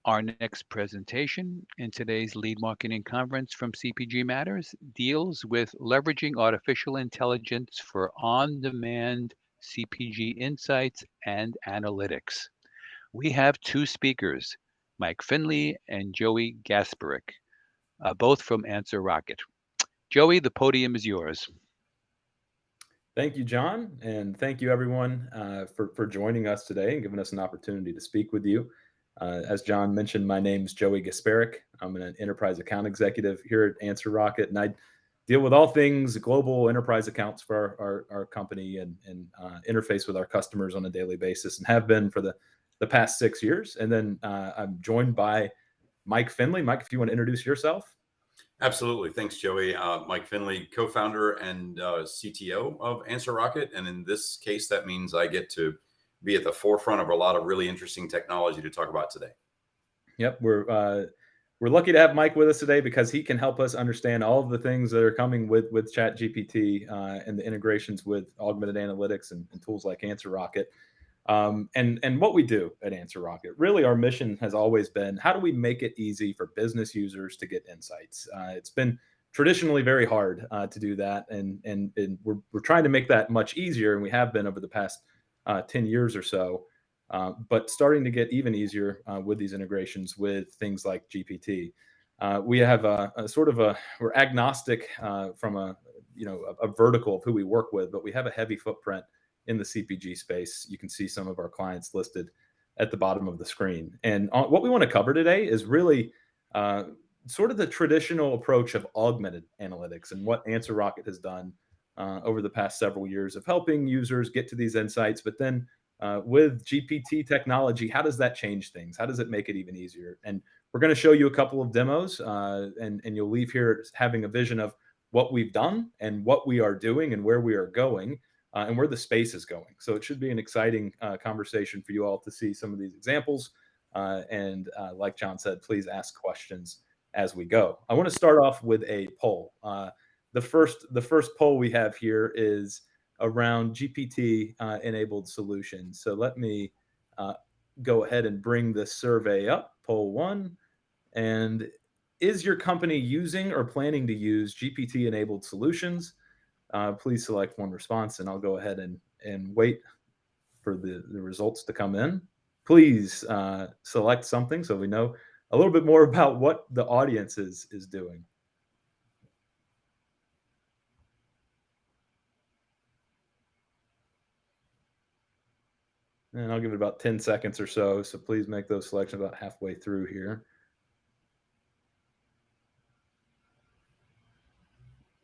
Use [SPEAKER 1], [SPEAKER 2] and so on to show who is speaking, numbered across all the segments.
[SPEAKER 1] Our next presentation in today's lead marketing conference from CPG Matters deals with leveraging artificial intelligence for on demand CPG insights and analytics. We have two speakers, Mike Finley and Joey Gaspierik, both from AnswerRocket. Joey, the podium is yours.
[SPEAKER 2] Thank you, John, and thank you everyone for joining us today and giving us an opportunity to speak with you. As John mentioned, my name's Joey Gaspierik. I'm an enterprise account executive here at AnswerRocket, and I deal with all things global enterprise accounts for our company and interface with our customers on a daily basis, and have been for the past 6 years. And then I'm joined by Mike Finley. Mike, if you want to introduce yourself.
[SPEAKER 3] Absolutely. Thanks, Joey. Mike Finley, co-founder and CTO of AnswerRocket. And in this case, that means I get to be at the forefront of a lot of really interesting technology to talk about today.
[SPEAKER 2] Yep, we're lucky to have Mike with us today because he can help us understand all of the things that are coming with ChatGPT and the integrations with augmented analytics and tools like AnswerRocket. And what we do at AnswerRocket, really our mission has always been, how do we make it easy for business users to get insights? It's been traditionally very hard to do that, and we're trying to make that much easier, and we have been over the past 10 years or so, but starting to get even easier with these integrations with things like GPT. We have we're agnostic from a vertical of who we work with, but we have a heavy footprint in the CPG space. You can see some of our clients listed at the bottom of the screen. And what we want to cover today is really sort of the traditional approach of augmented analytics and what AnswerRocket has done over the past several years of helping users get to these insights. But then with GPT technology, how does that change things? How does it make it even easier? And we're going to show you a couple of demos, and you'll leave here having a vision of what we've done and what we are doing and where we are going. And where the space is going. So it should be an exciting conversation for you all to see some of these examples. And like John said, please ask questions as we go. I want to start off with a poll. The first poll we have here is around GPT enabled solutions. So let me go ahead and bring this survey up, poll one. And is your company using or planning to use GPT enabled solutions? Please select one response, and I'll go ahead and wait for the results to come in. Please select something so we know a little bit more about what the audience is doing. And I'll give it about 10 seconds or so. So please make those selections about halfway through here.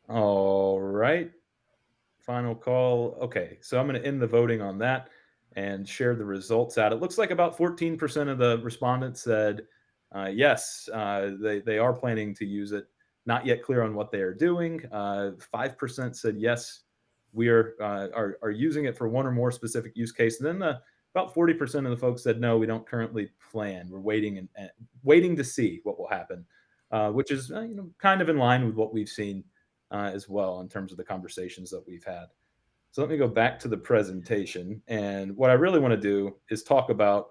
[SPEAKER 2] All right. Final call. Okay, so I'm going to end the voting on that and share the results out. It looks like about 14% of the respondents said yes, they are planning to use it. Not yet clear on what they are doing. 5% said yes, we are using it for one or more specific use case. And then about 40% of the folks said no, we don't currently plan. We're waiting and waiting to see what will happen, which is kind of in line with what we've seen as well in terms of the conversations that we've had. So let me go back to the presentation. And what I really want to do is talk about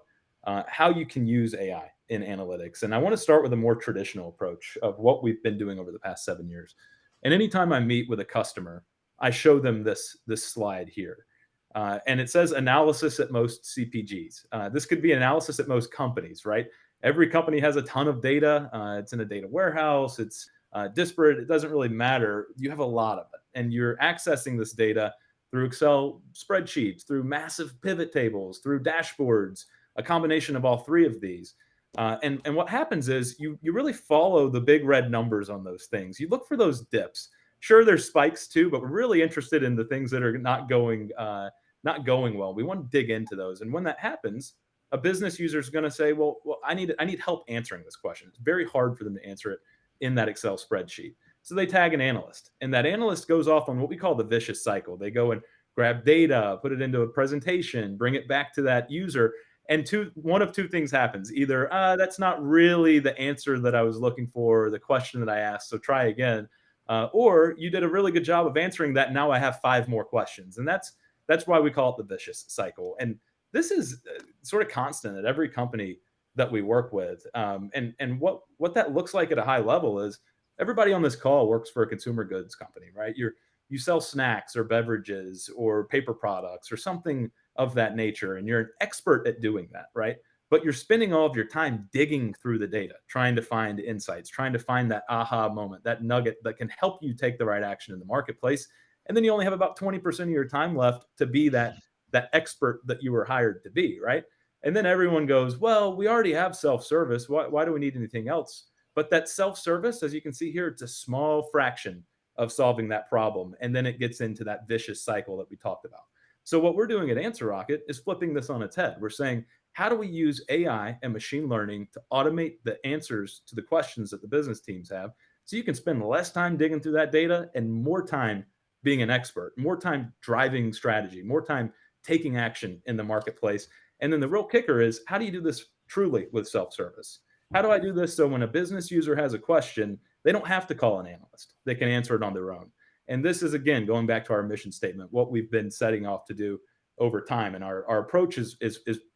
[SPEAKER 2] how you can use AI in analytics. And I want to start with a more traditional approach of what we've been doing over the past 7 years. And anytime I meet with a customer, I show them this slide here. And it says analysis at most CPGs. This could be analysis at most companies, right? Every company has a ton of data. It's in a data warehouse. It's disparate. It doesn't really matter. You have a lot of it, and you're accessing this data through Excel spreadsheets, through massive pivot tables, through dashboards, a combination of all three of these. And what happens is you really follow the big red numbers on those things. You look for those dips. Sure, there's spikes too, but we're really interested in the things that are not going well. We want to dig into those, and when that happens, a business user is going to say, well, I need help answering this question. It's very hard for them to answer it in that Excel spreadsheet. So they tag an analyst, and that analyst goes off on what we call the vicious cycle. They go and grab data, put it into a presentation, bring it back to that user, and one of two things happens. Either that's not really the answer that I was looking for, or the question that I asked, so try again, or you did a really good job of answering that. Now I have 5 more questions, and that's why we call it the vicious cycle. And this is sort of constant at every company that we work with. And what that looks like at a high level is everybody on this call works for a consumer goods company, right? You sell snacks or beverages or paper products or something of that nature, and you're an expert at doing that, right? But you're spending all of your time digging through the data, trying to find insights, trying to find that aha moment, that nugget that can help you take the right action in the marketplace. And then you only have about 20% of your time left to be that expert that you were hired to be, right? And then everyone goes, well, we already have self-service. Why do we need anything else? But that self-service, as you can see here, it's a small fraction of solving that problem. And then it gets into that vicious cycle that we talked about. So what we're doing at AnswerRocket is flipping this on its head. We're saying, how do we use AI and machine learning to automate the answers to the questions that the business teams have, so you can spend less time digging through that data and more time being an expert, more time driving strategy, more time taking action in the marketplace. And then the real kicker is, how do you do this truly with self-service? How do I do this so when a business user has a question, they don't have to call an analyst. They can answer it on their own. And this is, again, going back to our mission statement, what we've been setting off to do over time. And our approach is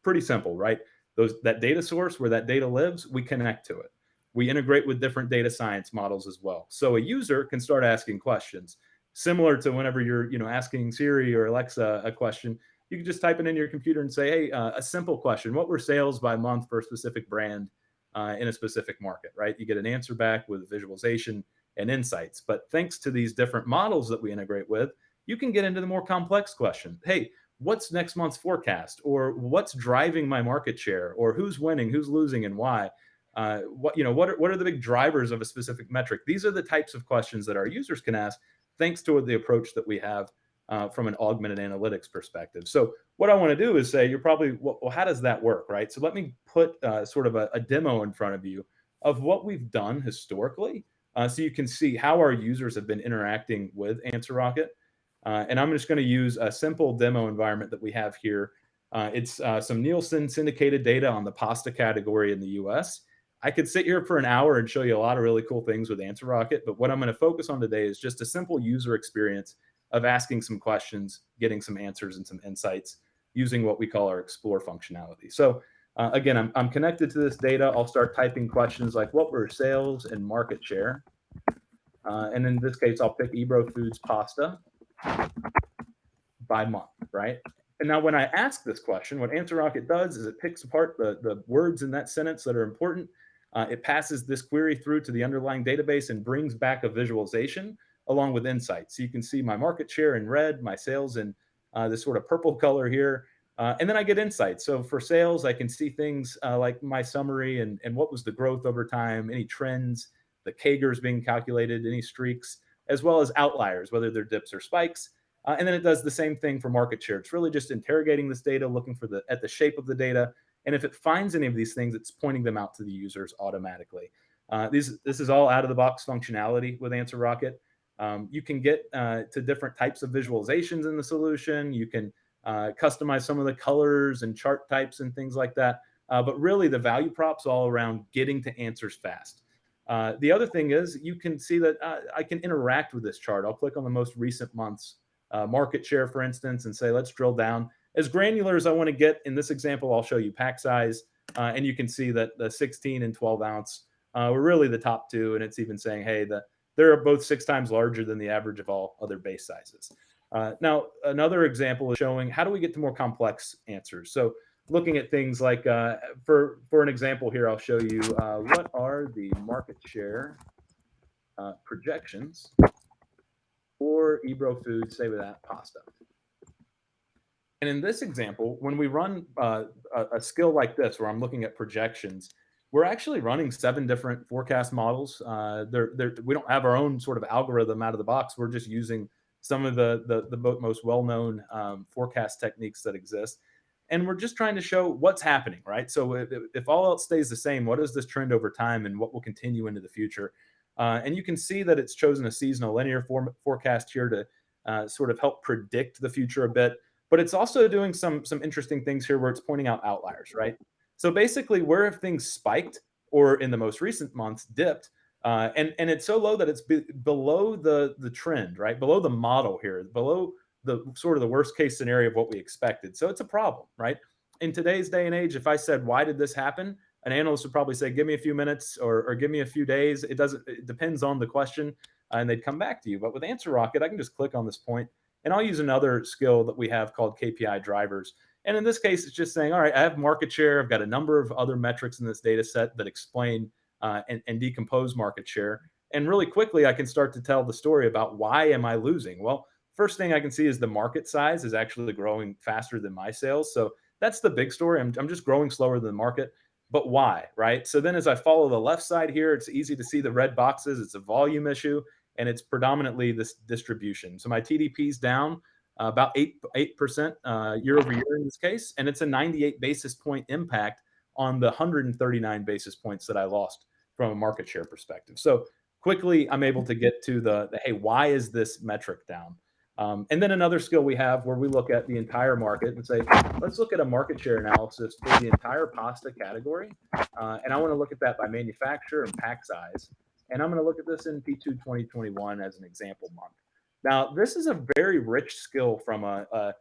[SPEAKER 2] pretty simple, right? That data source where that data lives, we connect to it. We integrate with different data science models as well. So a user can start asking questions similar to whenever you're asking Siri or Alexa a question. You can just type it in your computer and say, hey, a simple question. What were sales by month for a specific brand in a specific market, right? You get an answer back with visualization and insights. But thanks to these different models that we integrate with, you can get into the more complex question. Hey, what's next month's forecast? Or what's driving my market share? Or who's winning, who's losing, and why? What are the big drivers of a specific metric? These are the types of questions that our users can ask, thanks to the approach that we have from an augmented analytics perspective. So what I want to do is say, you're probably, well, how does that work, right? So let me put sort of a demo in front of you of what we've done historically, so you can see how our users have been interacting with AnswerRocket. And I'm just going to use a simple demo environment that we have here. It's some Nielsen syndicated data on the pasta category in the US. I could sit here for an hour and show you a lot of really cool things with AnswerRocket, but what I'm going to focus on today is just a simple user experience of asking some questions, getting some answers and some insights using what we call our Explore functionality. So again, I'm connected to this data. I'll start typing questions like, what were sales and market share? And in this case, I'll pick Ebro Foods pasta by month, right? And now when I ask this question, what AnswerRocket does is it picks apart the words in that sentence that are important. It passes this query through to the underlying database and brings back a visualization along with insights. So you can see my market share in red, my sales in this sort of purple color here. And then I get insights. So for sales, I can see things like my summary and what was the growth over time, any trends, the CAGRs being calculated, any streaks, as well as outliers, whether they're dips or spikes. And then it does the same thing for market share. It's really just interrogating this data, looking for at the shape of the data. And if it finds any of these things, it's pointing them out to the users automatically. This is all out of the box functionality with AnswerRocket. You can get to different types of visualizations in the solution. You can customize some of the colors and chart types and things like that. But really the value prop's all around getting to answers fast. The other thing is you can see that I can interact with this chart. I'll click on the most recent month's market share, for instance, and say, let's drill down. As granular as I want to get, in this example, I'll show you pack size. And you can see that the 16 and 12 ounce were really the top two. And it's even saying, hey, they're both 6 times larger than the average of all other base sizes. Now, another example is showing how do we get to more complex answers. So looking at things like, for an example here, I'll show you what are the market share projections for Ebro Foods, say with that pasta. And in this example, when we run a skill like this, where I'm looking at projections, we're actually running 7 different forecast models. We don't have our own sort of algorithm out of the box. We're just using some of the most well-known forecast techniques that exist. And we're just trying to show what's happening, right? So if all else stays the same, what is this trend over time and what will continue into the future? And you can see that it's chosen a seasonal linear forecast here to sort of help predict the future a bit. But it's also doing some interesting things here where it's pointing out outliers, right? So basically, where have things spiked or in the most recent months dipped, and it's so low that it's below the trend, right? Below the model here, below the sort of the worst case scenario of what we expected. So it's a problem, right? In today's day and age, if I said, why did this happen? an analyst would probably say, give me a few minutes or give me a few days. It depends on the question, and they'd come back to you. But with AnswerRocket, I can just click on this point, and I'll use another skill that we have called KPI drivers. And in this case, it's just saying, all right, I have market share. I've got a number of other metrics in this data set that explain and decompose market share. And really quickly, I can start to tell the story about why am I losing? Well, first thing I can see is the market size is actually growing faster than my sales. So that's the big story. I'm just growing slower than the market. But why, right? So then as I follow the left side here, it's easy to see the red boxes. It's a volume issue, and it's predominantly this distribution. So my TDP is down about 8% year over year in this case, and it's a 98 basis point impact on the 139 basis points that I lost from a market share perspective. So quickly, I'm able to get to the hey, why is this metric down? And then another skill we have where we look at the entire market and say, let's look at a market share analysis for the entire pasta category. And I want to look at that by manufacturer and pack size. And I'm going to look at this in P2 2021 as an example month. Now, this is a very rich skill from a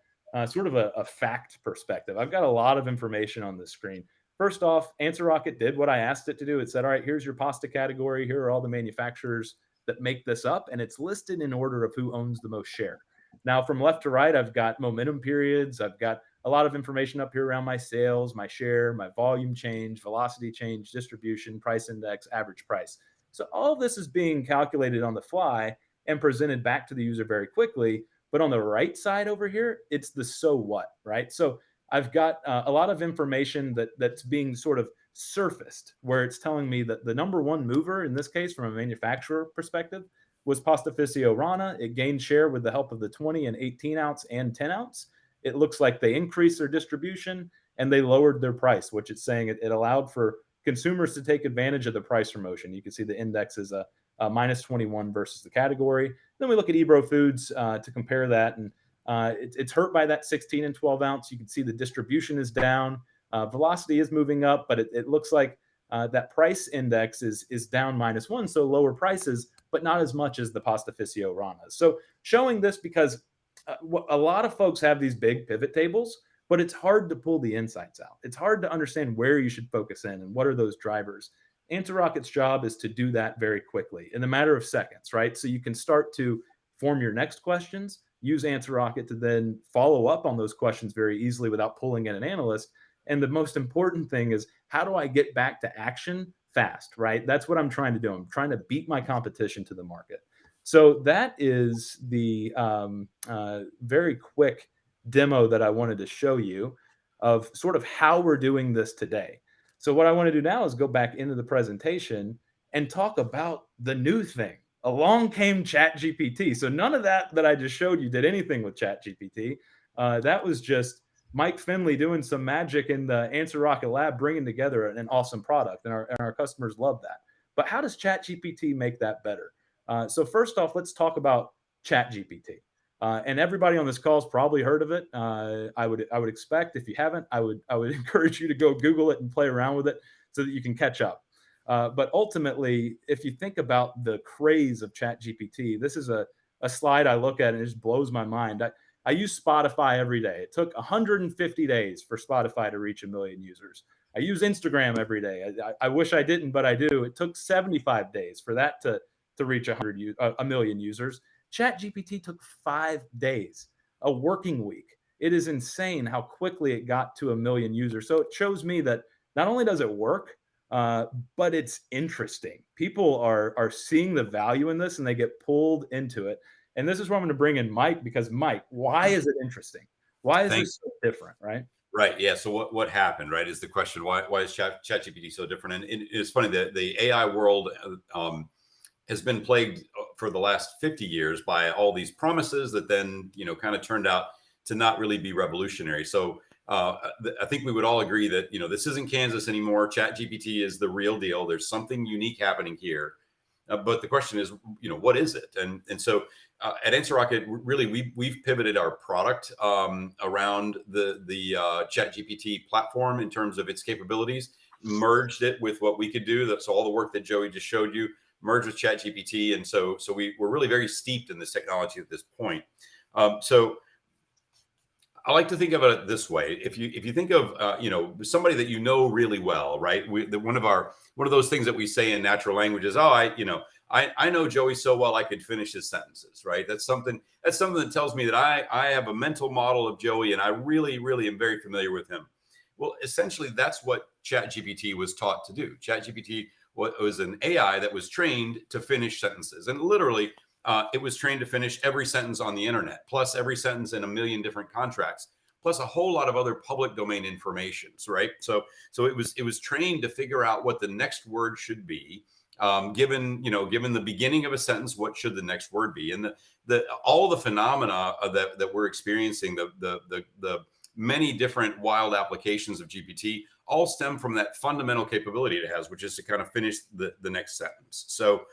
[SPEAKER 2] sort of a fact perspective. I've got a lot of information on this screen. First off, AnswerRocket did what I asked it to do. It said, all right, here's your pasta category. Here are all the manufacturers that make this up, and it's listed in order of who owns the most share. Now, from left to right, I've got momentum periods. I've got a lot of information up here around my sales, my share, my volume change, velocity change, distribution, price index, average price. So all of this is being calculated on the fly and presented back to the user very quickly. But on the right side over here, it's the so what, right? So I've got a lot of information that's being sort of surfaced where it's telling me that the number one mover in this case from a manufacturer perspective was Pastificio Rana. It gained share with the help of the 20 and 18 ounce and 10 ounce. It looks like they increased their distribution and they lowered their price, which it's saying it allowed for consumers to take advantage of the price promotion. You can see the index is a minus 21 versus the category. Then we look at Ebro Foods to compare that, and it's hurt by that 16 and 12 ounce. You can see the distribution is down. Velocity is moving up, but it looks like that price index is down -1, so lower prices, but not as much as the Pastificio Ranas. So showing this because a lot of folks have these big pivot tables, but it's hard to pull the insights out. It's hard to understand where you should focus in and what are those drivers. AnswerRocket's job is to do that very quickly in a matter of seconds, right? So you can start to form your next questions, use AnswerRocket to then follow up on those questions very easily without pulling in an analyst. And the most important thing is, how do I get back to action fast, right? That's what I'm trying to do. I'm trying to beat my competition to the market. So that is the very quick demo that I wanted to show you of sort of how we're doing this today. So what I want to do now is go back into the presentation and talk about the new thing. Along came ChatGPT. So none of that I just showed you did anything with ChatGPT. That was just Mike Finley doing some magic in the AnswerRocket lab, bringing together an awesome product, and our customers love that. But how does ChatGPT make that better? So first off, let's talk about ChatGPT. And everybody on this call has probably heard of it. I would expect, if you haven't, I would encourage you to go Google it and play around with it so that you can catch up. But ultimately, if you think about the craze of ChatGPT, this is a slide I look at and it just blows my mind. I use Spotify every day. It took 150 days for Spotify to reach 1 million users. I use Instagram every day. I wish I didn't, but I do. It took 75 days for that to reach 1 million users. ChatGPT took 5 days, a working week. It is insane how quickly it got to 1 million users. So it shows me that not only does it work, but it's interesting. People are seeing the value in this and they get pulled into it. And this is where I'm going to bring in Mike, because Mike, why is it interesting? Why is this so different, right?
[SPEAKER 3] Right. Yeah. So what happened, right, is the question. Why is ChatGPT so different? And it's funny that the AI world has been plagued for the last 50 years by all these promises that then, kind of turned out to not really be revolutionary. So I think we would all agree that, this isn't Kansas anymore. ChatGPT is the real deal. There's something unique happening here. But the question is, what is it? And so at AnswerRocket, really, we've pivoted our product around the ChatGPT platform in terms of its capabilities, merged it with what we could do. So all the work that Joey just showed you, merged with ChatGPT. And so we're really very steeped in this technology at this point. So I like to think of it this way. If you think of somebody that you know really well, right? One of those things that we say in natural language is, oh, I know Joey so well I could finish his sentences, right? That's something that tells me that I have a mental model of Joey and I really, really am very familiar with him. Well, essentially, that's what ChatGPT was taught to do. ChatGPT was an AI that was trained to finish sentences, and literally, it was trained to finish every sentence on the internet, plus every sentence in a million different contracts, plus a whole lot of other public domain information. Right? So it was trained to figure out what the next word should be. Given the beginning of a sentence, what should the next word be? And all the phenomena that we're experiencing, the many different wild applications of GPT, all stem from that fundamental capability it has, which is to kind of finish the next sentence. So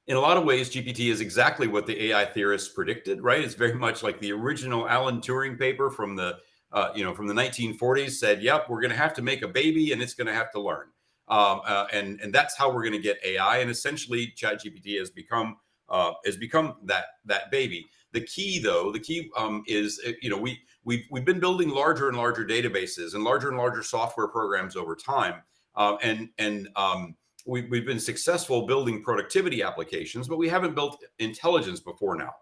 [SPEAKER 3] in a lot of ways, GPT is exactly what the AI theorists predicted, right? It's very much like the original Alan Turing paper from the 1940s said, yep, we're going to have to make a baby and it's going to have to learn. And that's how we're going to get AI. And essentially, ChatGPT has become that baby. The key is we've been building larger and larger databases and larger software programs over time, we've been successful building productivity applications, but we haven't built intelligence before now.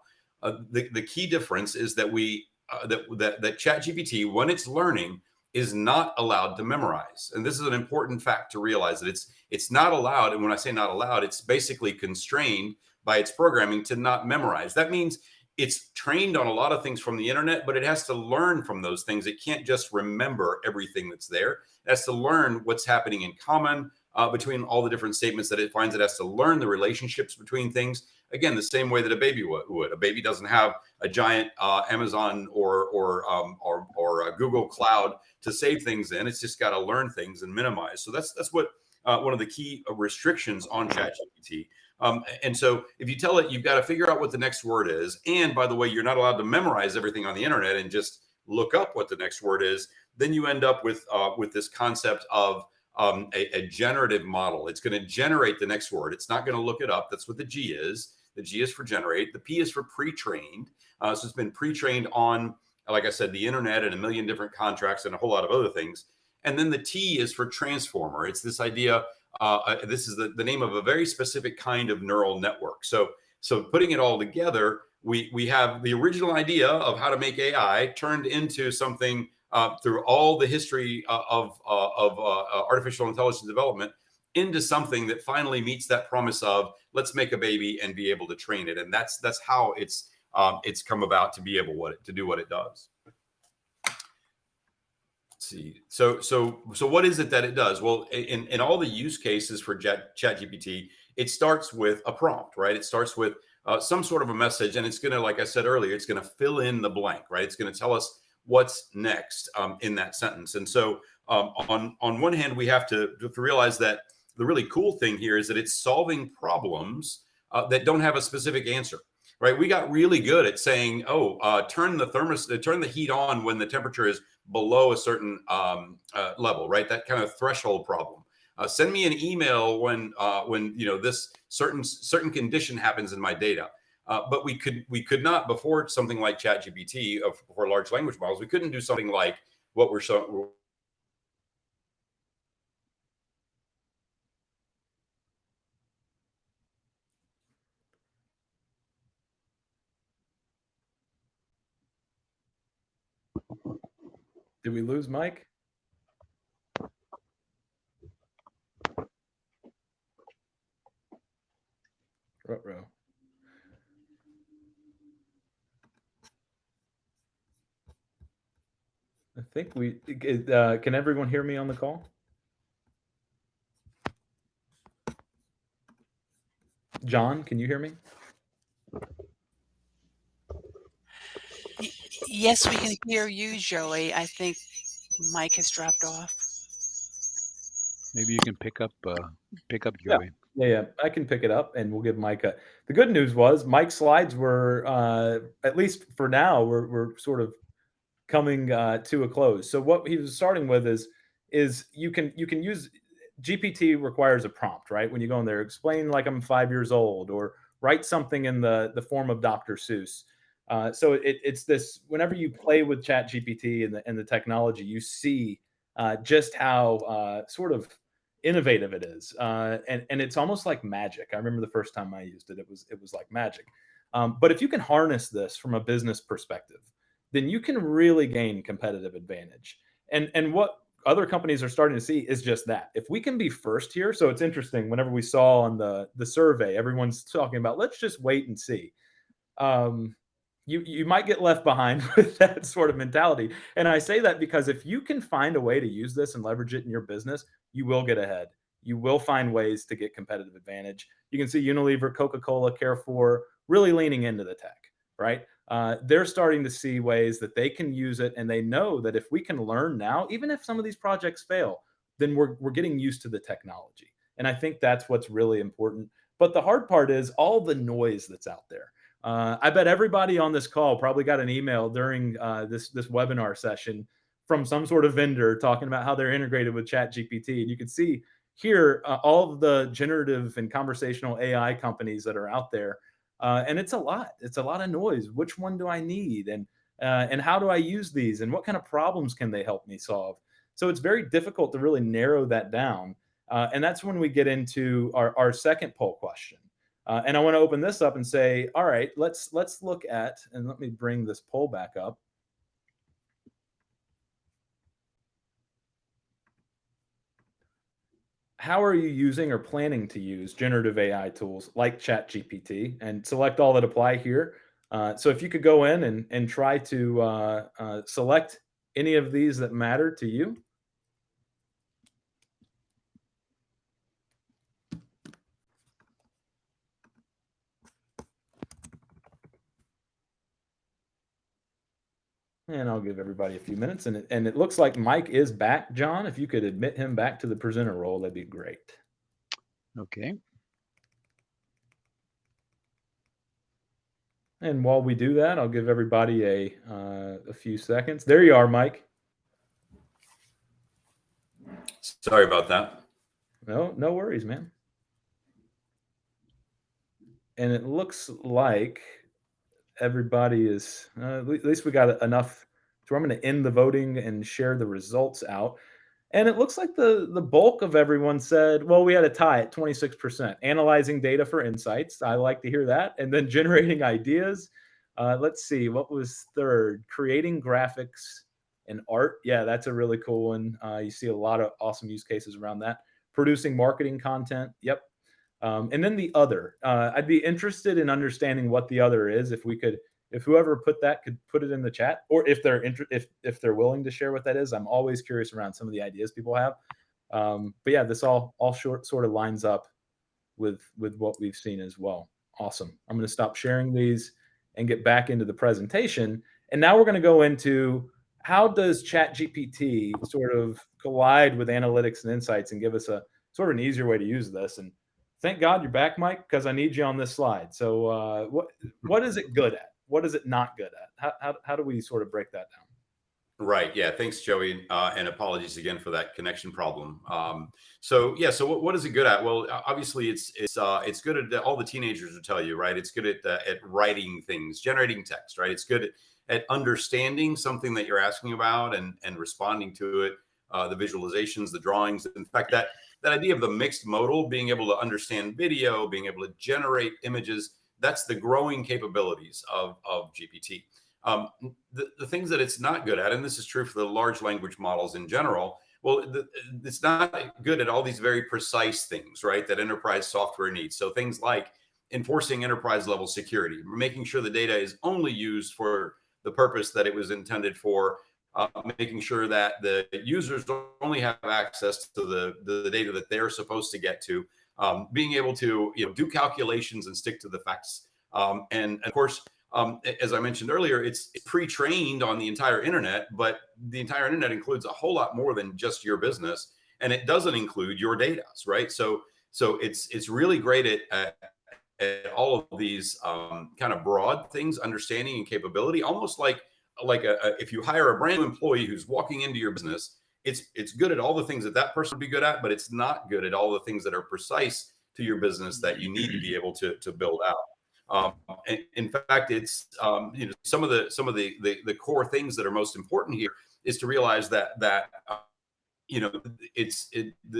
[SPEAKER 3] The key difference is that that ChatGPT, when it's learning, is not allowed to memorize. And this is an important fact to realize, that it's not allowed. And when I say not allowed, it's basically constrained by its programming to not memorize. That means it's trained on a lot of things from the internet, but it has to learn from those things. It can't just remember everything that's there. It has to learn what's happening in common between all the different statements that it finds. It has to learn the relationships between things. Again, the same way that a baby would. A baby doesn't have a giant Amazon or a Google Cloud to save things in. It's just got to learn things and minimize. So that's what one of the key restrictions on ChatGPT. And so if you tell it, you've got to figure out what the next word is. And by the way, you're not allowed to memorize everything on the internet and just look up what the next word is. Then you end up with this concept of a generative model. It's going to generate the next word. It's not going to look it up. That's what the G is. The G is for generate. The P is for pre-trained. So it's been pre-trained on, like I said, the internet and a million different contracts and a whole lot of other things. And then the T is for transformer. It's this idea. This is the name of a very specific kind of neural network. So putting it all together, we have the original idea of how to make AI turned into something through all the history of artificial intelligence development, into something that finally meets that promise of let's make a baby and be able to train it. And that's how it's come about to be able to do what it does. Let's see. So what is it that it does? Well, in all the use cases for ChatGPT, it starts with a prompt, right? It starts with some sort of a message, and it's going to, like I said earlier, it's going to fill in the blank, right? It's going to tell us what's next in that sentence. And so on one hand, we have to realize that the really cool thing here is that it's solving problems that don't have a specific answer, right? We got really good at saying, turn the heat on when the temperature is below a certain level, right? That kind of threshold problem. Send me an email when this certain condition happens in my data. But we could not, before something like ChatGPT, for large language models, we couldn't do something like what we're showing.
[SPEAKER 2] Did we lose Mike? Ruh-roh. I think can everyone hear me on the call? John, can you hear me?
[SPEAKER 4] Yes, we can hear you, Joey. I think Mike has dropped off.
[SPEAKER 1] Maybe you can pick up Joey.
[SPEAKER 2] Yeah, I can pick it up, and we'll give Mike a. The good news was Mike's slides were, at least for now, we're sort of coming to a close. So what he was starting with is you can use GPT requires a prompt, right? When you go in there, explain like I'm 5 years old, or write something in the form of Dr. Seuss. So it's this, whenever you play with ChatGPT and the technology, you see just how sort of innovative it is. And it's almost like magic. I remember the first time I used it, it was like magic. But if you can harness this from a business perspective, then you can really gain competitive advantage. And what other companies are starting to see is just that. If we can be first here, so it's interesting, whenever we saw on the survey, everyone's talking about, let's just wait and see. You might get left behind with that sort of mentality. And I say that because if you can find a way to use this and leverage it in your business, you will get ahead. You will find ways to get competitive advantage. You can see Unilever, Coca-Cola, Carrefour really leaning into the tech, right? They're starting to see ways that they can use it, and they know that if we can learn now, even if some of these projects fail, then we're getting used to the technology. And I think that's what's really important. But the hard part is all the noise that's out there. I bet everybody on this call probably got an email during this webinar session from some sort of vendor talking about how they're integrated with ChatGPT. And you can see here all of the generative and conversational AI companies that are out there. And it's a lot. It's a lot of noise. Which one do I need? And how do I use these? And what kind of problems can they help me solve? So it's very difficult to really narrow that down. And that's when we get into our second poll question. And I want to open this up and say, all right, let's look at, and let me bring this poll back up. How are you using or planning to use generative AI tools like ChatGPT? And select all that apply here. So if you could go in and try to select any of these that matter to you. And I'll give everybody a few minutes. And it looks like Mike is back, John. If you could admit him back to the presenter role, that'd be great.
[SPEAKER 1] Okay.
[SPEAKER 2] And while we do that, I'll give everybody a few seconds. There you are, Mike.
[SPEAKER 3] Sorry about that.
[SPEAKER 2] No worries, man. And it looks like everybody is, at least we got enough. So I'm going to end the voting and share the results out. And it looks like the bulk of everyone said, well, we had a tie at 26%. Analyzing data for insights. I like to hear that. And then generating ideas. Let's see, what was third? Creating graphics and art. Yeah, that's a really cool one. You see a lot of awesome use cases around that. Producing marketing content. Yep. And then the other. I'd be interested in understanding what the other is. If whoever put that could put it in the chat, or if they're willing to share what that is. I'm always curious around some of the ideas people have. But yeah, this all sort of lines up with what we've seen as well. Awesome. I'm going to stop sharing these and get back into the presentation. And now we're going to go into how does ChatGPT sort of collide with analytics and insights and give us a sort of an easier way to use this. And thank God you're back, Mike, because I need you on this slide. So what is it good at? What is it not good at? How do we sort of break that down?
[SPEAKER 3] Right. Yeah. Thanks, Joey. And apologies again for that connection problem. So what is it good at? Well, obviously it's good at, all the teenagers will tell you, right? It's good at writing things, generating text, right? It's good at understanding something that you're asking about and responding to it, the visualizations, the drawings. In fact, that idea of the mixed modal, being able to understand video, being able to generate images, that's the growing capabilities of GPT. The things that it's not good at, and this is true for the large language models in general, well, it's not good at all these very precise things, right, that enterprise software needs. So things like enforcing enterprise level security, making sure the data is only used for the purpose that it was intended for, making sure that the users only have access to the data that they're supposed to get to, being able to do calculations and stick to the facts. And of course, as I mentioned earlier, it's pre-trained on the entire internet, but the entire internet includes a whole lot more than just your business, and it doesn't include your data, right? So it's really great at all of these kind of broad things, understanding and capability, almost like if you hire a brand new employee who's walking into your business, it's good at all the things that person would be good at, but it's not good at all the things that are precise to your business that you need to be able to build out. In fact, it's some of the core things that are most important here is to realize that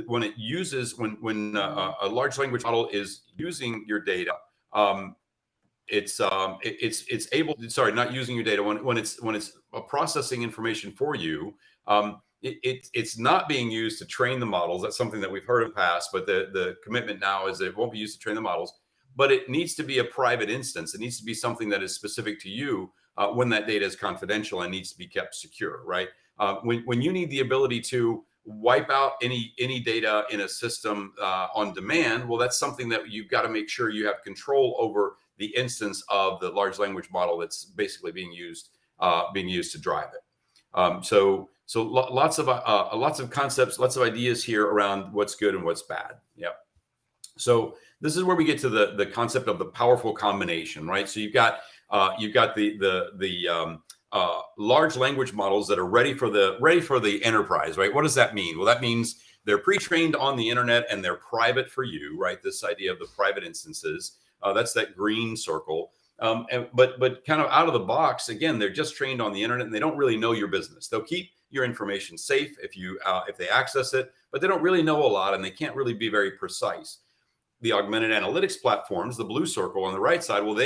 [SPEAKER 3] when it uses when a large language model is using your data, it's able to, sorry, not using your data, when it's processing information for you, it's not being used to train the models. That's something that we've heard in the past, but the commitment now is that it won't be used to train the models, but it needs to be a private instance. It needs to be something that is specific to you when that data is confidential and needs to be kept secure, right? When you need the ability to wipe out any data in a system on demand, well, that's something that you've got to make sure you have control over the instance of the large language model that's basically being used to drive it. So lots of concepts, lots of ideas here around what's good and what's bad. Yeah. So this is where we get to the concept of the powerful combination, right? So you've got the large language models that are ready for the enterprise, right? What does that mean? Well, that means they're pre-trained on the internet and they're private for you, right? This idea of the private instances, that's that green circle. But kind of out of the box, again, they're just trained on the internet and they don't really know your business. They'll keep your information safe if they access it, but they don't really know a lot and they can't really be very precise. The augmented analytics platforms, the blue circle on the right side, well,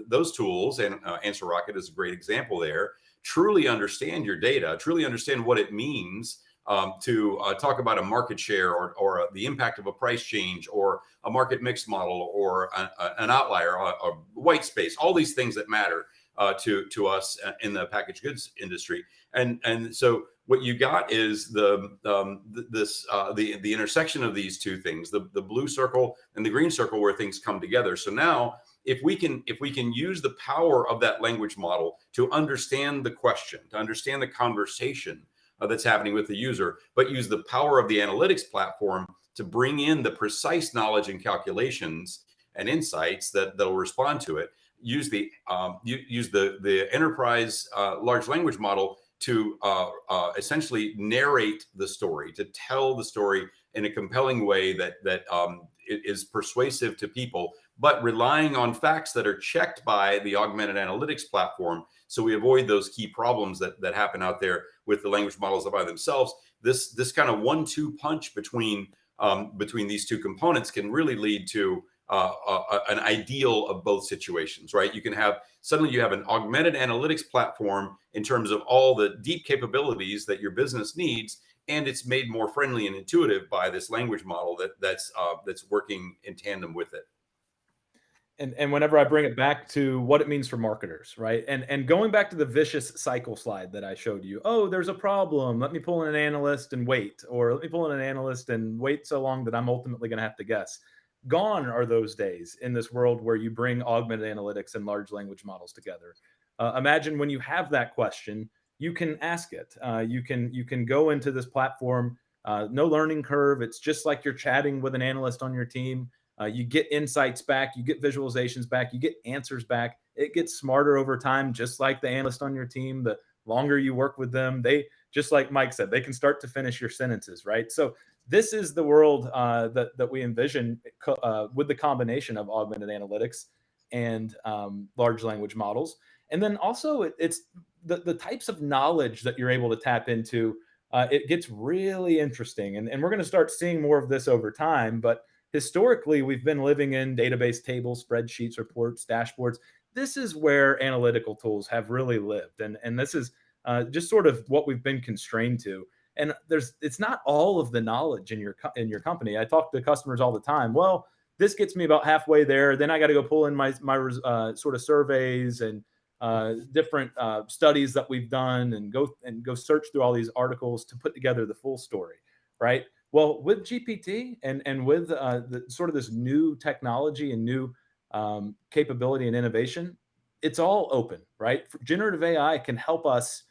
[SPEAKER 3] those tools, and AnswerRocket is a great example there, truly understand your data, truly understand what it means to talk about a market share or the impact of a price change or a market mix model or an outlier, a white space, all these things that matter to us in the packaged goods industry. And so what you got is the intersection of these two things, the blue circle and the green circle, where things come together. So now if we can use the power of that language model to understand the question, to understand the conversation that's happening with the user, but use the power of the analytics platform to bring in the precise knowledge and calculations and insights that'll respond to it, use the enterprise large language model to essentially narrate the story, to tell the story in a compelling way that is persuasive to people, but relying on facts that are checked by the augmented analytics platform. So we avoid those key problems that happen out there with the language models by themselves. This kind of 1-2 punch between these two components can really lead to an ideal of both situations, right? Suddenly you have an augmented analytics platform in terms of all the deep capabilities that your business needs, and it's made more friendly and intuitive by this language model that's working in tandem with it.
[SPEAKER 2] And whenever I bring it back to what it means for marketers, right? And going back to the vicious cycle slide that I showed you, oh, there's a problem. Let me pull in an analyst and wait, or let me pull in an analyst and wait so long that I'm ultimately going to have to guess. Gone are those days in this world where you bring augmented analytics and large language models together. Imagine when you have that question, you can ask it. You can go into this platform, no learning curve. It's just like you're chatting with an analyst on your team. You get insights back, you get visualizations back, you get answers back. It gets smarter over time, just like the analyst on your team. The longer you work with them, they, just like Mike said, they can start to finish your sentences, right? So this is the world that we envision with the combination of augmented analytics and large language models. And then also it's the types of knowledge that you're able to tap into. It gets really interesting. And we're going to start seeing more of this over time. But historically, we've been living in database tables, spreadsheets, reports, dashboards. This is where analytical tools have really lived. And this is just sort of what we've been constrained to. And it's not all of the knowledge in your company. I talk to customers all the time. Well, this gets me about halfway there. Then I got to go pull in my sort of surveys and different studies that we've done and go search through all these articles to put together the full story, right? Well, with GPT and with the sort of this new technology and new capability and innovation, it's all open, right? Generative AI can help us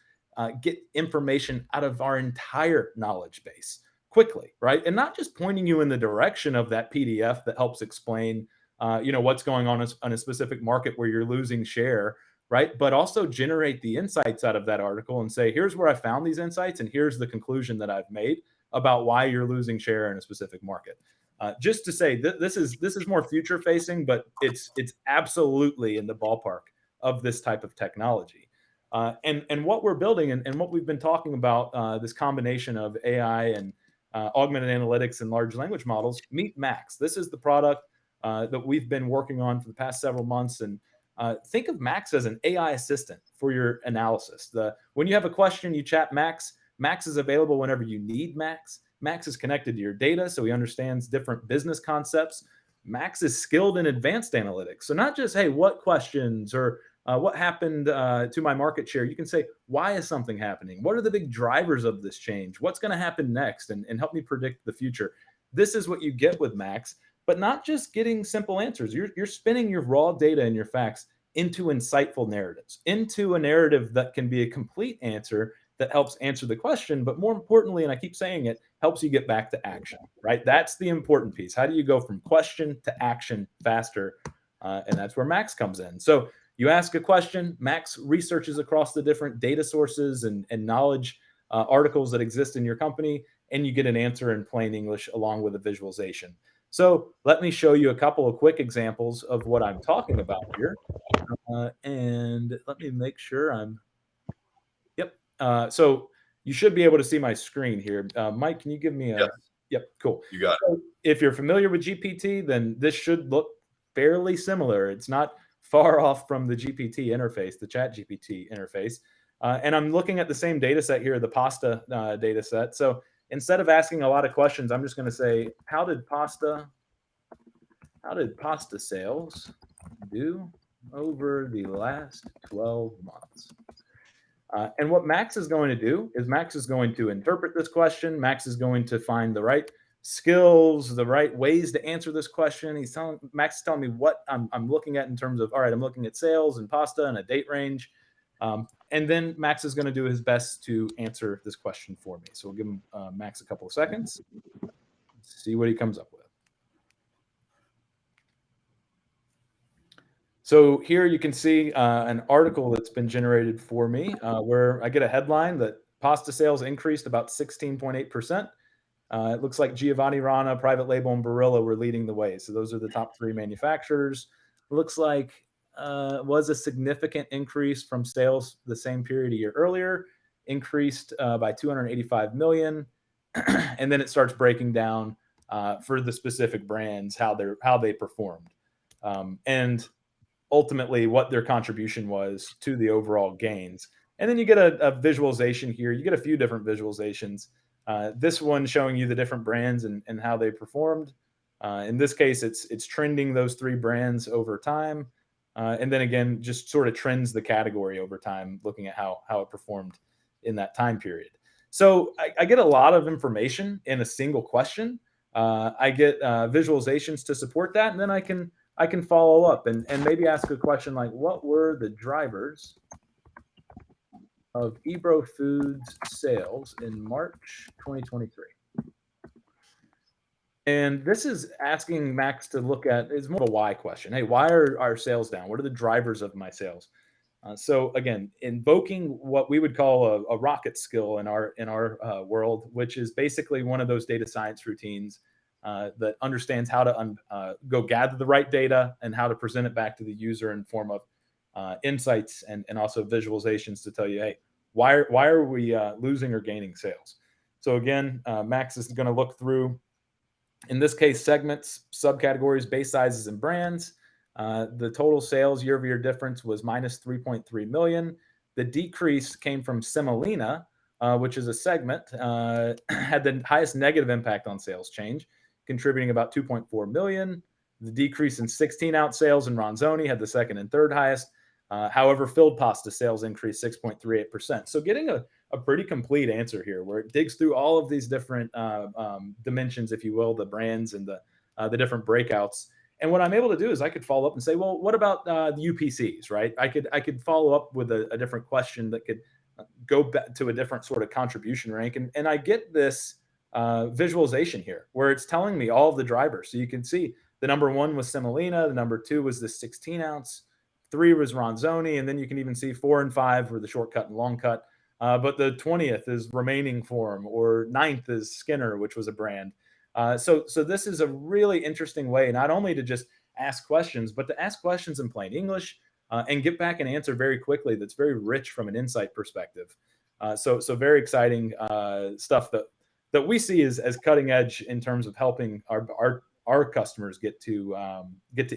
[SPEAKER 2] get information out of our entire knowledge base quickly, right? And not just pointing you in the direction of that PDF that helps explain, what's going on in a specific market where you're losing share, right? But also generate the insights out of that article and say, here's where I found these insights and here's the conclusion that I've made about why you're losing share in a specific market. Just to say this is more future facing, but it's absolutely in the ballpark of this type of technology. And what we're building and what we've been talking about, this combination of AI and augmented analytics and large language models, meet Max. This is the product that we've been working on for the past several months. And think of Max as an AI assistant for your analysis. When you have a question, you chat Max. Max is available whenever you need Max. Max is connected to your data, so he understands different business concepts. Max is skilled in advanced analytics. So not just, hey, what questions or what happened to my market share? You can say, why is something happening? What are the big drivers of this change? What's going to happen next? And help me predict the future. This is what you get with Max, but not just getting simple answers. You're spinning your raw data and your facts into insightful narratives, into a narrative that can be a complete answer that helps answer the question, but more importantly, and I keep saying it, helps you get back to action, right? That's the important piece. How do you go from question to action faster? And that's where Max comes in. So you ask a question, Max researches across the different data sources and knowledge articles that exist in your company, and you get an answer in plain English along with a visualization. So let me show you a couple of quick examples of what I'm talking about here. And let me make sure yep. So you should be able to see my screen here. Mike, can you give me a,
[SPEAKER 3] Yes.
[SPEAKER 2] Yep, cool.
[SPEAKER 3] You got it.
[SPEAKER 2] So if you're familiar with GPT, then this should look fairly similar. It's not far off from the GPT interface, the ChatGPT interface. And I'm looking at the same data set here, the pasta data set. So instead of asking a lot of questions, I'm just going to say, how did pasta sales do over the last 12 months? And what Max is going to do is Max is going to interpret this question. Max is going to find the right skills, the right ways to answer this question. Max is telling me what I'm looking at in terms of, all right, I'm looking at sales and pasta and a date range. And then Max is going to do his best to answer this question for me. So we'll give him Max a couple of seconds, see what he comes up with. So here you can see an article that's been generated for me where I get a headline that pasta sales increased about 16.8%. It looks like Giovanni Rana, Private Label, and Barilla were leading the way. So those are the top three manufacturers. It looks like was a significant increase from sales the same period a year earlier, increased by 285 million. And then it starts breaking down for the specific brands, how they performed. And ultimately what their contribution was to the overall gains. And then you get a visualization here. You get a few different visualizations. This one showing you the different brands and how they performed. In this case, it's trending those three brands over time. And then again, just sort of trends the category over time, looking at how it performed in that time period. So I get a lot of information in a single question. I get visualizations to support that, and then I can follow up and maybe ask a question like, what were the drivers of Ebro Foods sales in March 2023? And this is asking Max to look at, it's more of a why question. Hey, why are our sales down? What are the drivers of my sales? So again, invoking what we would call a rocket skill in our world, which is basically one of those data science routines that understands how to go gather the right data and how to present it back to the user in form of insights and also visualizations to tell you, hey, why are we losing or gaining sales? So again, Max is going to look through, in this case, segments, subcategories, base sizes, and brands. The total sales year-over-year difference was minus 3.3 million. The decrease came from Semolina, which is a segment, had the highest negative impact on sales change, contributing about 2.4 million. The decrease in 16-ounce sales in Ronzoni had the second and third highest. However, filled pasta sales increased 6.38%. So getting a pretty complete answer here, where it digs through all of these different dimensions, if you will, the brands and the different breakouts. And what I'm able to do is I could follow up and say, well, what about the UPCs, right? I could follow up with a different question that could go back to a different sort of contribution rank. And I get this visualization here where it's telling me all of the drivers. So you can see the number one was Semolina, the number two was the 16-ounce, 3 was Ronzoni, and then you can even see 4 and 5 were the shortcut and long cut. But the 20th is Remaining Form, or 9th is Skinner, which was a brand. So this is a really interesting way not only to just ask questions, but to ask questions in plain English and get back an answer very quickly that's very rich from an insight perspective. So very exciting stuff that we see as cutting edge in terms of helping our customers get to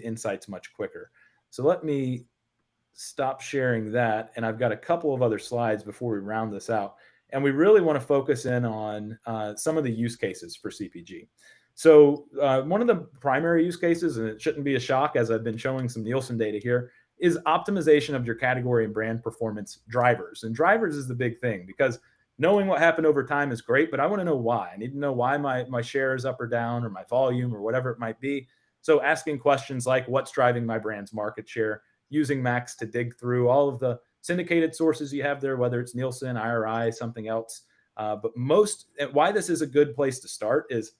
[SPEAKER 2] insights much quicker. So let me stop sharing that, and I've got a couple of other slides before we round this out. And we really want to focus in on some of the use cases for CPG. So one of the primary use cases, and it shouldn't be a shock as I've been showing some Nielsen data here, is optimization of your category and brand performance drivers. And drivers is the big thing, because knowing what happened over time is great, but I want to know why. I need to know why my share is up or down, or my volume, or whatever it might be. So asking questions like, what's driving my brand's market share, using Max to dig through all of the syndicated sources you have there, whether it's Nielsen, IRI, something else. But why this is a good place to start is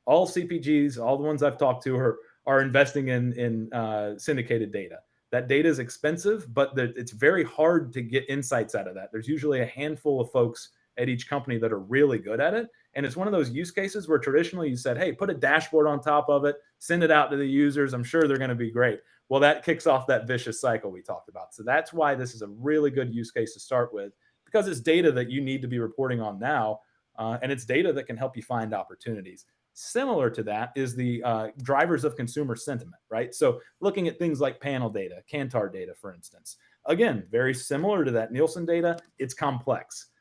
[SPEAKER 2] all CPGs, all the ones I've talked to are investing in syndicated data. That data is expensive, but it's very hard to get insights out of that. There's usually a handful of folks at each company that are really good at it. And it's one of those use cases where traditionally you said, hey, put a dashboard on top of it, send it out to the users. I'm sure they're going to be great. Well, that kicks off that vicious cycle we talked about. So that's why this is a really good use case to start with, because it's data that you need to be reporting on now. And it's data that can help you find opportunities. Similar to that is the drivers of consumer sentiment, right? So looking at things like panel data, Kantar data, for instance. Again, very similar to that Nielsen data, it's complex.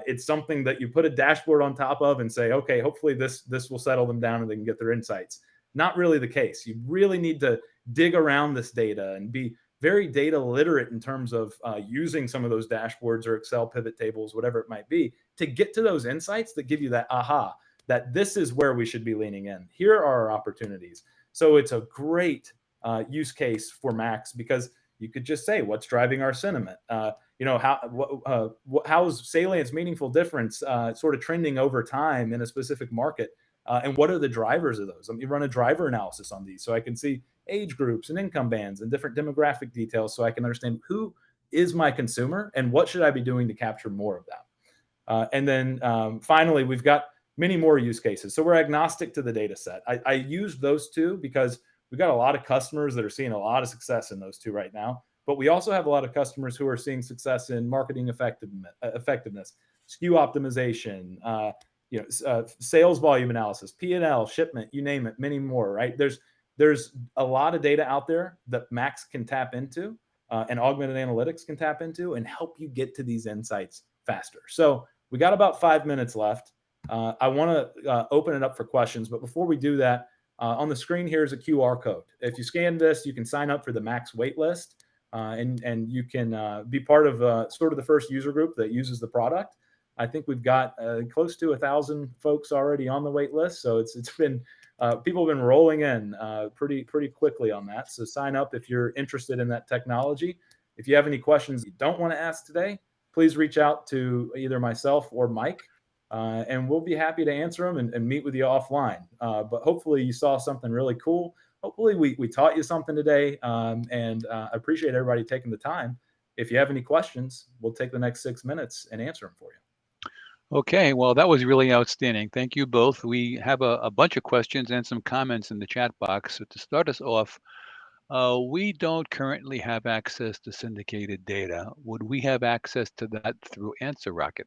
[SPEAKER 2] It's something that you put a dashboard on top of and say, okay, hopefully this will settle them down and they can get their insights. Not really the case. You really need to dig around this data and be very data literate in terms of using some of those dashboards or Excel pivot tables, whatever it might be, to get to those insights that give you that aha, that this is where we should be leaning in. Here are our opportunities. So it's a great use case for Max, because you could just say, what's driving our sentiment? How's salience, meaningful difference sort of trending over time in a specific market? And what are the drivers of those? Let me run a driver analysis on these so I can see age groups and income bands and different demographic details, so I can understand who is my consumer and what should I be doing to capture more of that. And then finally, we've got many more use cases. So we're agnostic to the data set. I use those two because we've got a lot of customers that are seeing a lot of success in those two right now. But we also have a lot of customers who are seeing success in marketing effectiveness, SKU optimization, sales volume analysis, P&L, shipment, you name it, many more, right? There's a lot of data out there that Max can tap into and augmented analytics can tap into and help you get to these insights faster. So we got about 5 minutes left. I want to open it up for questions, but before we do that, on the screen here is a QR code. If you scan this, you can sign up for the Max waitlist, and you can be part of sort of the first user group that uses the product. I think we've got close to 1,000 folks already on the wait list. So it's been people have been rolling in pretty quickly on that. So sign up if you're interested in that technology. If you have any questions you don't want to ask today, please reach out to either myself or Mike, and we'll be happy to answer them and meet with you offline. But hopefully you saw something really cool. Hopefully we taught you something today, and I appreciate everybody taking the time. If you have any questions, we'll take the next 6 minutes and answer them for you.
[SPEAKER 1] Okay, well, that was really outstanding. Thank you both. We have a bunch of questions and some comments in the chat box. So to start us off, we don't currently have access to syndicated data. Would we have access to that through AnswerRocket?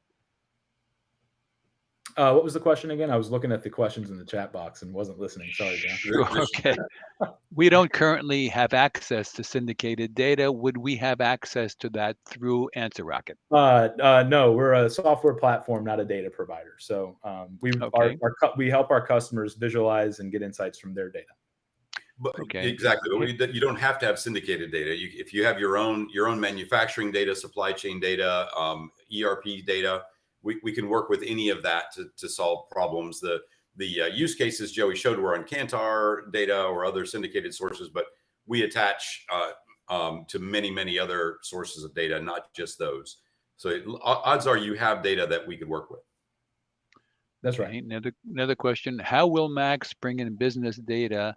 [SPEAKER 2] What was the question again? I was looking at the questions in the chat box and wasn't listening. Sorry, Dan.
[SPEAKER 1] Sure, okay. We don't currently have access to syndicated data. Would we have access to that through AnswerRocket?
[SPEAKER 2] No, we're a software platform, not a data provider. So we help our customers visualize and get insights from their data.
[SPEAKER 3] But exactly, but you don't have to have syndicated data. If you have your own manufacturing data, supply chain data, ERP data, we can work with any of that to solve problems. The use cases Joey showed were on Kantar data or other syndicated sources, but we attach to many other sources of data, not just those. So odds are you have data that we could work with.
[SPEAKER 2] That's right.
[SPEAKER 1] Another question: how will Max bring in business data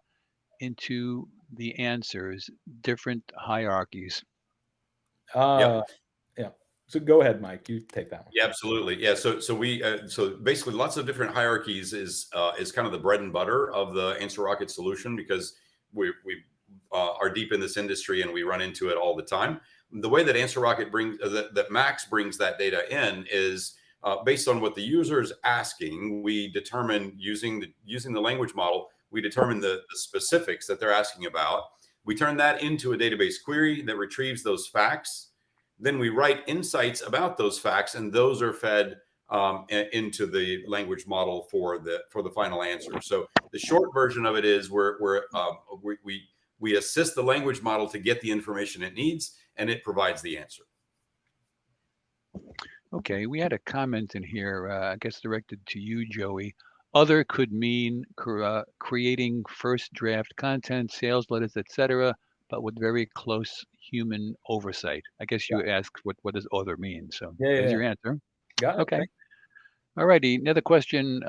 [SPEAKER 1] into the answers, different hierarchies?
[SPEAKER 2] Yeah. So go ahead, Mike. You take that one.
[SPEAKER 3] Yeah, absolutely. Yeah. So we so basically lots of different hierarchies is kind of the bread and butter of the AnswerRocket solution, because we are deep in this industry and we run into it all the time. The way that AnswerRocket brings that Max brings that data in is based on what the user is asking. We determine using the language model. We determine the specifics that they're asking about. We turn that into a database query that retrieves those facts. Then we write insights about those facts, and those are fed into the language model for the final answer. So the short version of it is we assist the language model to get the information it needs, and it provides the answer.
[SPEAKER 1] Okay, we had a comment in here, I guess directed to you, Joey. Other could mean creating first draft content, sales letters, etc., but with very close human oversight. I guess you asked what does other mean. So there's your answer.
[SPEAKER 2] Got it.
[SPEAKER 1] Okay. All righty. Another question.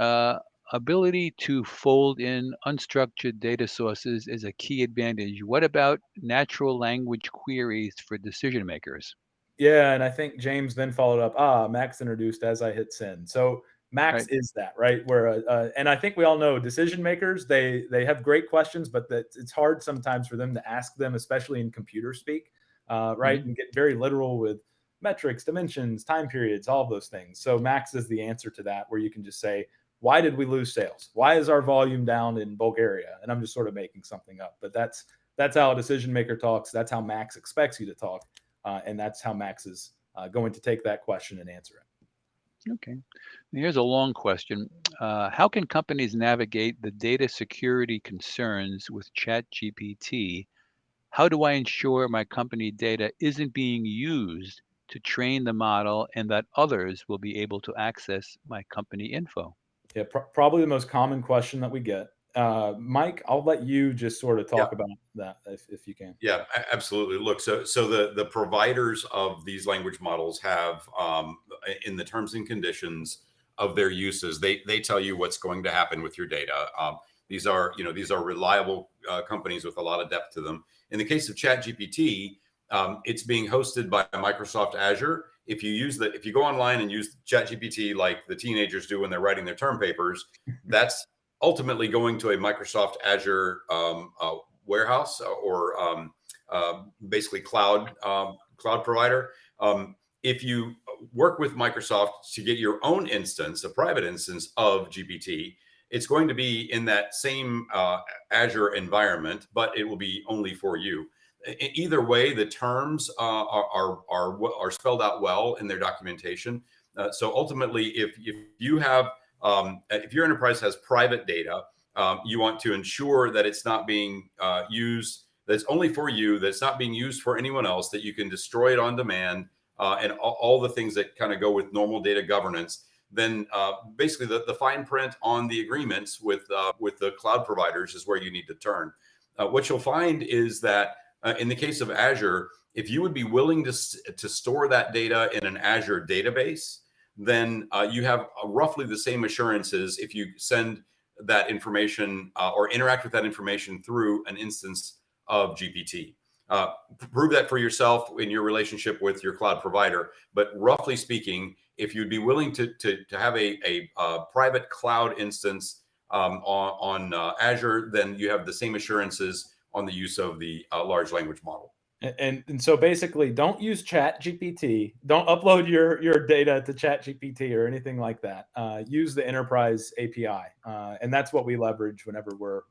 [SPEAKER 1] Ability to fold in unstructured data sources is a key advantage. What about natural language queries for decision makers?
[SPEAKER 2] Yeah, and I think James then followed up, Max introduced as I hit send. So Max is that, right? Where and I think we all know decision makers, they have great questions, but that it's hard sometimes for them to ask them, especially in computer speak, right? And get very literal with metrics, dimensions, time periods, all of those things. So Max is the answer to that, where you can just say, why did we lose sales? Why is our volume down in Bulgaria? And I'm just sort of making something up, but that's how a decision maker talks. That's how Max expects you to talk. And that's how Max is going to take that question and answer it.
[SPEAKER 1] Okay. Here's a long question. How can companies navigate the data security concerns with ChatGPT? How do I ensure my company data isn't being used to train the model and that others will be able to access my company info?
[SPEAKER 2] Yeah, probably the most common question that we get. Mike, I'll let you just sort of talk about that if you can.
[SPEAKER 3] Yeah, absolutely. Look, so the providers of these language models have in the terms and conditions of their uses, they tell you what's going to happen with your data. These are reliable companies with a lot of depth to them. In the case of ChatGPT, it's being hosted by Microsoft Azure. If you go online and use ChatGPT like the teenagers do when they're writing their term papers, that's ultimately going to a Microsoft Azure warehouse or basically cloud provider. If you work with Microsoft to get your own instance, a private instance of GPT, it's going to be in that same Azure environment, but it will be only for you. Either way, the terms are spelled out well in their documentation. So ultimately, if you have if your enterprise has private data, you want to ensure that it's not being used, that it's only for you, that it's not being used for anyone else, that you can destroy it on demand, and all the things that kind of go with normal data governance. Then basically the fine print on the agreements with the cloud providers is where you need to turn. What you'll find is that in the case of Azure, if you would be willing to store that data in an Azure database, then you have roughly the same assurances if you send that information or interact with that information through an instance of GPT. Prove that for yourself in your relationship with your cloud provider. But roughly speaking, if you'd be willing to have a private cloud instance on Azure, then you have the same assurances on the use of the large language model.
[SPEAKER 2] And so basically, don't use ChatGPT. Don't upload your data to ChatGPT or anything like that. Use the enterprise API, and that's what we leverage whenever we're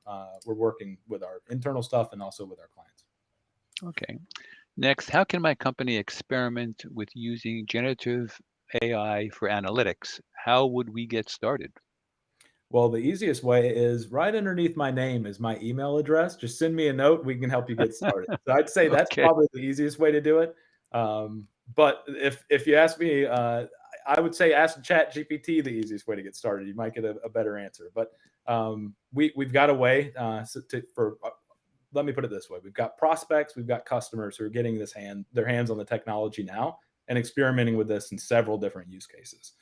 [SPEAKER 2] working with our internal stuff and also with our clients.
[SPEAKER 1] Okay. Next, how can my company experiment with using generative AI for analytics? How would we get started?
[SPEAKER 2] Well, the easiest way is right underneath my name is my email address. Just send me a note. We can help you get started. So I'd say that's probably the easiest way to do it. But if you ask me, I would say ask ChatGPT the easiest way to get started. You might get a better answer. But we've got a way let me put it this way. We've got prospects, we've got customers who are getting their hands on the technology now and experimenting with this in several different use cases.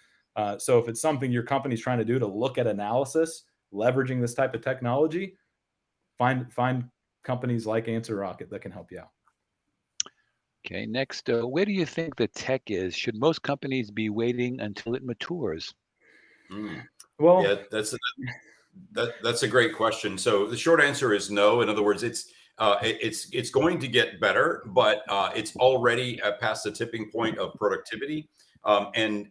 [SPEAKER 2] So if it's something your company's trying to do to look at analysis, leveraging this type of technology, find companies like AnswerRocket that can help you out.
[SPEAKER 1] Okay, next, where do you think the tech is? Should most companies be waiting until it matures?
[SPEAKER 3] Mm.
[SPEAKER 2] Well,
[SPEAKER 3] Yeah, that's a great question. So the short answer is no. In other words, it's going to get better, but it's already past the tipping point of productivity. And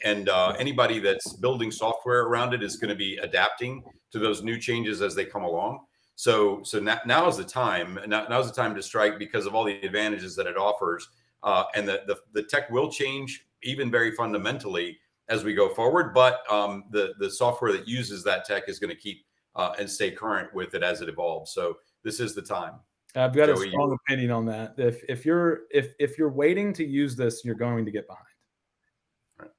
[SPEAKER 3] anybody that's building software around it is going to be adapting to those new changes as they come along. So now is the time. Now's the time to strike because of all the advantages that it offers, and the tech will change even very fundamentally as we go forward. But the software that uses that tech is going to keep and stay current with it as it evolves. So this is the time.
[SPEAKER 2] I've got
[SPEAKER 3] Joey,
[SPEAKER 2] a strong opinion on that. If you're waiting to use this, you're going to get behind.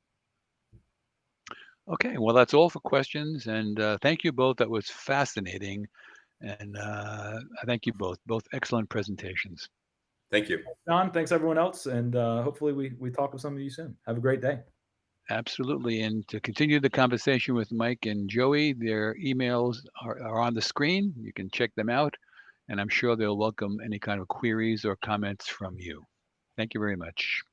[SPEAKER 1] Okay, well, that's all for questions. And thank you both. That was fascinating. And I thank you both excellent presentations.
[SPEAKER 3] Thank you.
[SPEAKER 2] John, thanks everyone else. And hopefully we talk with some of you soon. Have a great day.
[SPEAKER 1] Absolutely. And to continue the conversation with Mike and Joey, their emails are on the screen. You can check them out. And I'm sure they'll welcome any kind of queries or comments from you. Thank you very much.